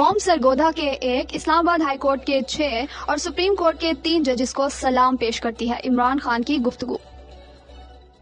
قوم سرگودا کے 1، اسلام آباد ہائی کورٹ کے 6 اور سپریم کورٹ کے 3 ججز کو سلام پیش کرتی ہے عمران خان کی گفتگو۔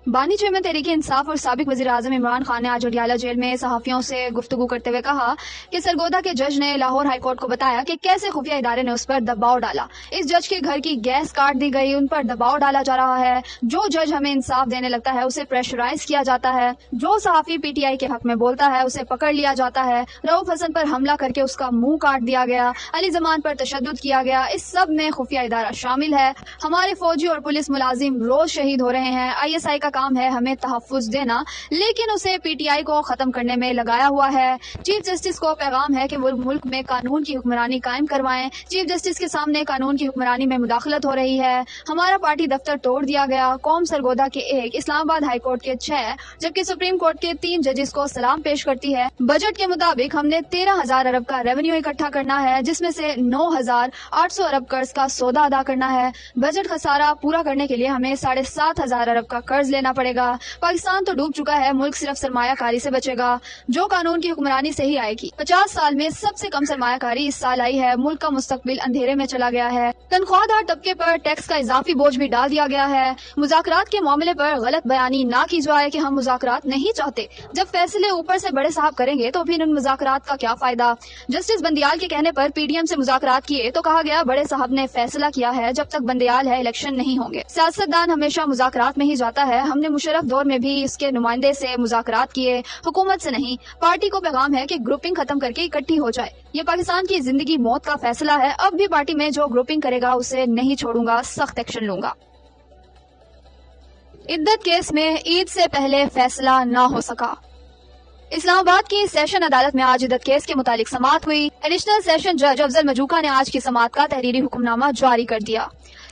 بانی چیئرمین تحریک انصاف اور سابق وزیر اعظم عمران خان نے آج اڈیالہ جیل میں صحافیوں سے گفتگو کرتے ہوئے کہا کہ سرگودا کے جج نے لاہور ہائی کورٹ کو بتایا کہ کیسے خفیہ ادارے نے اس پر دباؤ ڈالا۔ اس جج کے گھر کی گیس کاٹ دی گئی، ان پر دباؤ ڈالا جا رہا ہے۔ جو جج ہمیں انصاف دینے لگتا ہے اسے پریشرائز کیا جاتا ہے، جو صحافی پی ٹی آئی کے حق میں بولتا ہے اسے پکڑ لیا جاتا ہے۔ رؤف حسن پر حملہ کر کے اس کا منہ کاٹ دیا گیا، علی زمان پر تشدد کیا گیا، اس سب میں خفیہ ادارہ شامل ہے۔ ہمارے فوجی اور پولیس ملازم روز شہید ہو رہے ہیں۔ آئی ایس آئی کا کام ہے ہمیں تحفظ دینا، لیکن اسے پی ٹی آئی کو ختم کرنے میں لگایا ہوا ہے۔ چیف جسٹس کو پیغام ہے کہ وہ ملک میں قانون کی حکمرانی قائم کروائیں۔ چیف جسٹس کے سامنے قانون کی حکمرانی میں مداخلت ہو رہی ہے۔ ہمارا پارٹی دفتر توڑ دیا گیا۔ قوم سرگودا کے 1، اسلام آباد ہائی کورٹ کے 6 جبکہ سپریم کورٹ کے 3 ججز کو سلام پیش کرتی ہے۔ بجٹ کے مطابق ہم نے 13,000 ارب کا ریونیو اکٹھا کرنا ہے، جس میں سے 9,800 ارب قرض کا سودا ادا کرنا ہے۔ بجٹ خسارہ پورا کرنے کے لیے ہمیں 7,500 ارب کا قرض لینا پڑے گا۔ پاکستان تو ڈوب چکا ہے، ملک صرف سرمایہ کاری سے بچے گا جو قانون کی حکمرانی سے ہی آئے گی۔ 50 سال میں سب سے کم سرمایہ کاری اس سال آئی ہے، ملک کا مستقبل اندھیرے میں چلا گیا ہے۔ تنخواہ دار طبقے پر ٹیکس کا اضافی بوجھ بھی ڈال دیا گیا ہے۔ مذاکرات کے معاملے پر غلط بیانی نہ کی جائے کہ ہم مذاکرات نہیں چاہتے، جب فیصلے اوپر سے بڑے صاحب کریں گے تو پھر ان مذاکرات کا کیا فائدہ۔ جسٹس بندیال کے کہنے پر پی ڈی ایم سے مذاکرات کیے تو کہا گیا بڑے صاحب نے فیصلہ کیا ہے، جب تک بندیال ہے الیکشن نہیں ہوں گے۔ سیاستدان ہمیشہ مذاکرات میں ہی جاتا ہے، ہم نے مشرف دور میں بھی اس کے نمائندے سے مذاکرات کیے، حکومت سے نہیں۔ پارٹی کو پیغام ہے کہ گروپنگ ختم کر کے اکٹھی ہو جائے۔ یہ پاکستان کی زندگی موت کا فیصلہ ہے، اب بھی پارٹی میں جو گروپنگ کرے گا اسے نہیں چھوڑوں گا، سخت ایکشن لوں گا۔ عدت کیس میں عید سے پہلے فیصلہ نہ ہو سکا۔ اسلام آباد کی سیشن عدالت میں آج عدت کیس کے متعلق سماعت ہوئی۔ ایڈیشنل سیشن جج افضل مجوکا نے آج کی سماعت کا تحریری حکم نامہ جاری کر دیا۔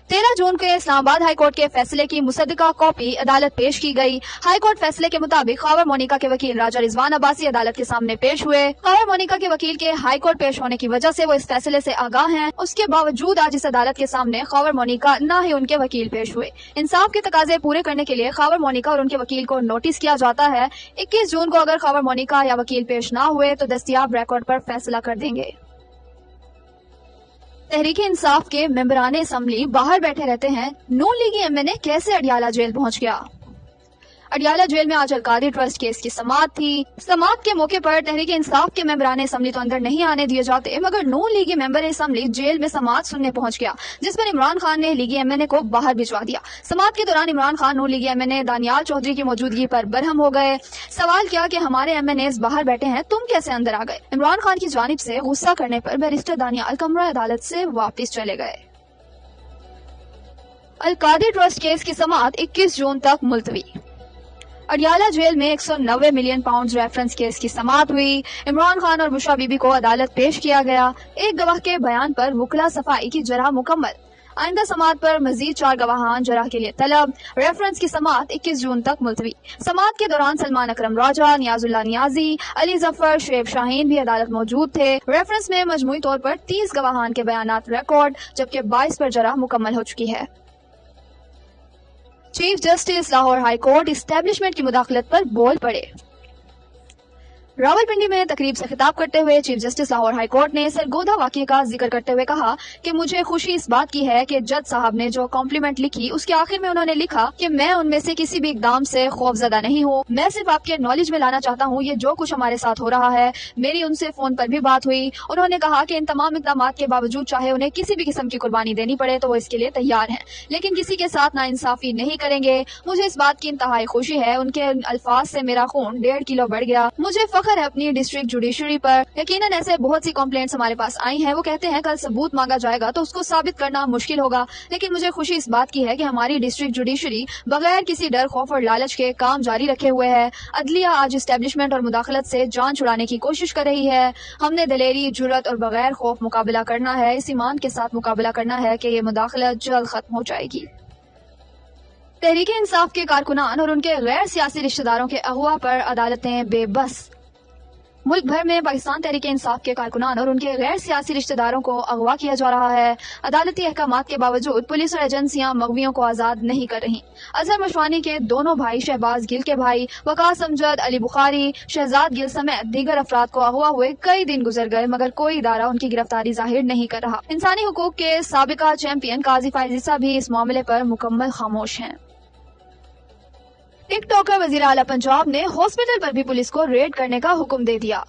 13 جون کے اسلام آباد ہائی کورٹ کے فیصلے کی مصدقہ کاپی عدالت پیش کی گئی۔ ہائی کورٹ فیصلے کے مطابق خاور مونیکا کے وکیل راجہ رضوان عباسی عدالت کے سامنے پیش ہوئے۔ خاور مونیکا کے وکیل کے ہائی کورٹ پیش ہونے کی وجہ سے وہ اس فیصلے سے آگاہ ہیں، اس کے باوجود آج اس عدالت کے سامنے خاور مونیکا نہ ہی ان کے وکیل پیش ہوئے۔ انصاف کے تقاضے پورے کرنے کے لیے خاور مونیکا اور ان کے وکیل کو نوٹس کیا جاتا ہے۔ 21 جون کو اگر خاور مونیکا یا وکیل پیش نہ ہوئے تو دستیاب ریکارڈ پر فیصلہ کر دیں گے۔ تحریک انصاف کے ممبران اسمبلی باہر بیٹھے رہتے ہیں، نون لیگی ایم این اے کیسے اڈیالہ جیل پہنچ گیا؟ اڈیالہ جیل میں آج القادری ٹرسٹ کیس کی سماعت تھی۔ سماعت کے موقع پر تحریک انصاف کے ممبران اسمبلی تو اندر نہیں آنے دیے جاتے، مگر نون لیگی ممبر اسمبلی جیل میں سماعت سننے پہنچ گیا، جس پر عمران خان نے لیگی ایم این اے کو باہر بھجوا دیا۔ سماعت کے دوران عمران خان نون لیگی ایم این اے دانیال چودھری کی موجودگی پر برہم ہو گئے۔ سوال کیا کہ ہمارے ایم این ایز باہر بیٹھے ہیں، تم کیسے اندر آ گئے؟ عمران خان کی جانب سے غصہ کرنے پر بیرسٹر دانیال کمرہ عدالت سے واپس چلے گئے۔ القادری ٹرسٹ کیس کی سماعت 21 جون تک ملتوی۔ اڈیالہ جیل میں 190 ملین پاؤنڈز ریفرنس کیس کی سماعت ہوئی۔ عمران خان اور بشرا بی بی کو عدالت پیش کیا گیا۔ ایک گواہ کے بیان پر وکلا صفائی کی جرح مکمل۔ آئندہ سماعت پر مزید 4 گواہان جرح کے لیے طلب۔ ریفرنس کی سماعت 21 جون تک ملتوی۔ سماعت کے دوران سلمان اکرم راجہ، نیاز اللہ نیازی، علی ظفر، شعیب شاہین بھی عدالت موجود تھے۔ ریفرنس میں مجموعی طور پر 30 گواہان کے بیانات ریکارڈ، جبکہ 22 پر جرح مکمل ہو چکی ہے۔ Chief justice Lahore high court establishment کی مداخلت پر بول پڑے۔ راولپنڈی میں تقریب سے خطاب کرتے ہوئے chief justice Lahore high court نے سرگودا واقعے کا ذکر کرتے ہوئے کہا کہ مجھے خوشی اس بات کی ہے کہ جج صاحب نے جو کمپلیمنٹ لکھی اس کے آخر میں انہوں نے لکھا کہ میں ان میں سے کسی بھی اقدام سے خوف زدہ نہیں ہوں، میں صرف آپ کے نالج میں لانا چاہتا ہوں یہ جو کچھ ہمارے ساتھ ہو رہا ہے۔ میری ان سے فون پر بھی بات ہوئی، انہوں نے کہا کہ ان تمام اقدامات کے باوجود چاہے انہیں کسی بھی قسم کی قربانی دینی پڑے تو وہ اس کے لیے تیار ہیں، لیکن کسی کے ساتھ ناانصافی نہیں کریں گے۔ مجھے اس بات کی انتہائی خوشی ہے، ان کے الفاظ سے میرا خون 1.5 کلو بڑھ گیا۔ مجھے فخر ہے اپنی ڈسٹرکٹ جوڈیشری پر۔ یقیناً ایسے بہت سی کمپلینٹس ہمارے پاس آئی ہیں، وہ کہتے ہیں کل ثبوت مانگا جائے گا تو اس کو ثابت کرنا مشکل ہوگا، لیکن مجھے خوشی اس بات کی ہے کہ ہماری ڈسٹرکٹ جوڈیشری بغیر کسی ڈر، خوف اور لالچ کے کام جاری رکھے ہوئے ہے۔ عدلیہ آج اسٹیبلشمنٹ اور مداخلت سے جان چھڑانے کی کوشش کر رہی ہے۔ ہم نے دلیری، جرأت اور بغیر خوف مقابلہ کرنا ہے، اس ایمان کے ساتھ مقابلہ کرنا ہے کہ یہ مداخلت جلد ختم ہو جائے گی۔ تحریک انصاف کے کارکنان اور ان کے غیر سیاسی رشتہ داروں کے اغوا پر عدالتیں بے بس۔ ملک بھر میں پاکستان تحریک انصاف کے کارکنان اور ان کے غیر سیاسی رشتہ داروں کو اغوا کیا جا رہا ہے۔ عدالتی احکامات کے باوجود پولیس اور ایجنسیاں مغویوں کو آزاد نہیں کر رہی۔ اظہر مشوانی کے دونوں بھائی، شہباز گل کے بھائی وقاص امجد، علی بخاری، شہزاد گل سمیت دیگر افراد کو اغوا ہوئے کئی دن گزر گئے، مگر کوئی ادارہ ان کی گرفتاری ظاہر نہیں کر رہا۔ انسانی حقوق کے سابقہ چیمپئن قاضی فائز عیسیٰ بھی اس معاملے پر مکمل خاموش ہیں۔ ٹک ٹاکر وزیر اعلیٰ پنجاب نے ہاسپٹل پر بھی پولیس کو ریڈ کرنے کا حکم دے دیا۔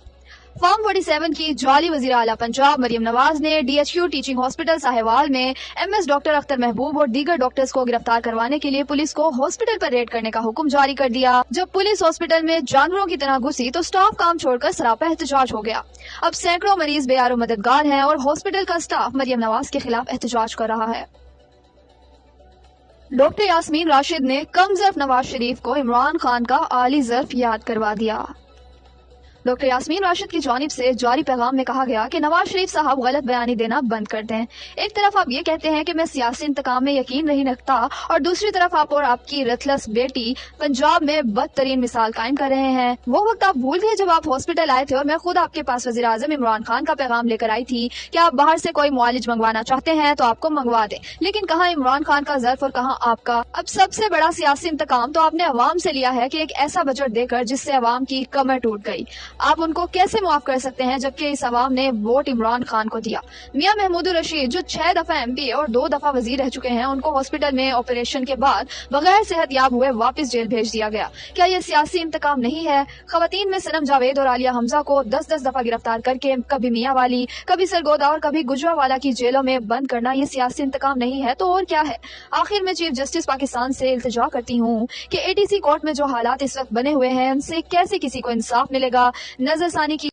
فارم 47 کی جعلی وزیر اعلیٰ پنجاب مریم نواز نے D H Q teaching hospital Sahiwal میں ایم ایس ڈاکٹر اختر محبوب اور دیگر ڈاکٹرز کو گرفتار کروانے کے لیے پولیس کو ہاسپٹل پر ریڈ کرنے کا حکم جاری کر دیا۔ جب پولیس ہاسپٹل میں جانوروں کی طرح گھسی تو سٹاف کام چھوڑ کر سراپا احتجاج ہو گیا۔ اب سینکڑوں مریض بے یار و مددگار ہیں اور ہاسپٹل کا سٹاف مریم نواز کے خلاف احتجاج کر رہا ہے۔ ڈاکٹر یاسمین راشد نے کم ظرف نواز شریف کو عمران خان کا اعلی ظرف یاد کروا دیا۔ ڈاکٹر یاسمین راشد کی جانب سے جاری پیغام میں کہا گیا کہ نواز شریف صاحب غلط بیانی دینا بند کر دیں۔ ایک طرف آپ یہ کہتے ہیں کہ میں سیاسی انتقام میں یقین نہیں رکھتا اور دوسری طرف آپ اور آپ کی رتلس بیٹی پنجاب میں بدترین مثال قائم کر رہے ہیں۔ وہ وقت آپ بھول گئے جب آپ ہاسپٹل آئے تھے اور میں خود آپ کے پاس وزیر اعظم عمران خان کا پیغام لے کر آئی تھی کہ آپ باہر سے کوئی معالج منگوانا چاہتے ہیں تو آپ کو منگوا دیں، لیکن کہاں عمران خان کا ظرف اور کہاں آپ کا۔ اب سب سے بڑا سیاسی انتقام تو آپ نے عوام سے لیا ہے کہ ایک ایسا بجٹ دے کر جس سے عوام کی کمر ٹوٹ گئی۔ آپ ان کو کیسے معاف کر سکتے ہیں جبکہ اس عوام نے ووٹ عمران خان کو دیا؟ میاں محمود الرشید جو 6 دفعہ ایم پی اور 2 دفعہ وزیر رہ چکے ہیں، ان کو ہاسپٹل میں آپریشن کے بعد بغیر صحت یاب ہوئے واپس جیل بھیج دیا گیا۔ کیا یہ سیاسی انتقام نہیں ہے؟ خواتین میں صنم جاوید اور عالیہ حمزہ کو 10 دفعہ گرفتار کر کے کبھی میاں والی، کبھی سرگودا اور کبھی گجرانوالہ کی جیلوں میں بند کرنا یہ سیاسی انتقام نہیں ہے تو اور کیا ہے؟ آخر میں چیف جسٹس پاکستان سے التجا کرتی ہوں کہ ATC کورٹ میں جو حالات اس وقت بنے ہوئے ہیں ان سے کیسے کسی کو انصاف ملے گا؟ نظر ثانی کی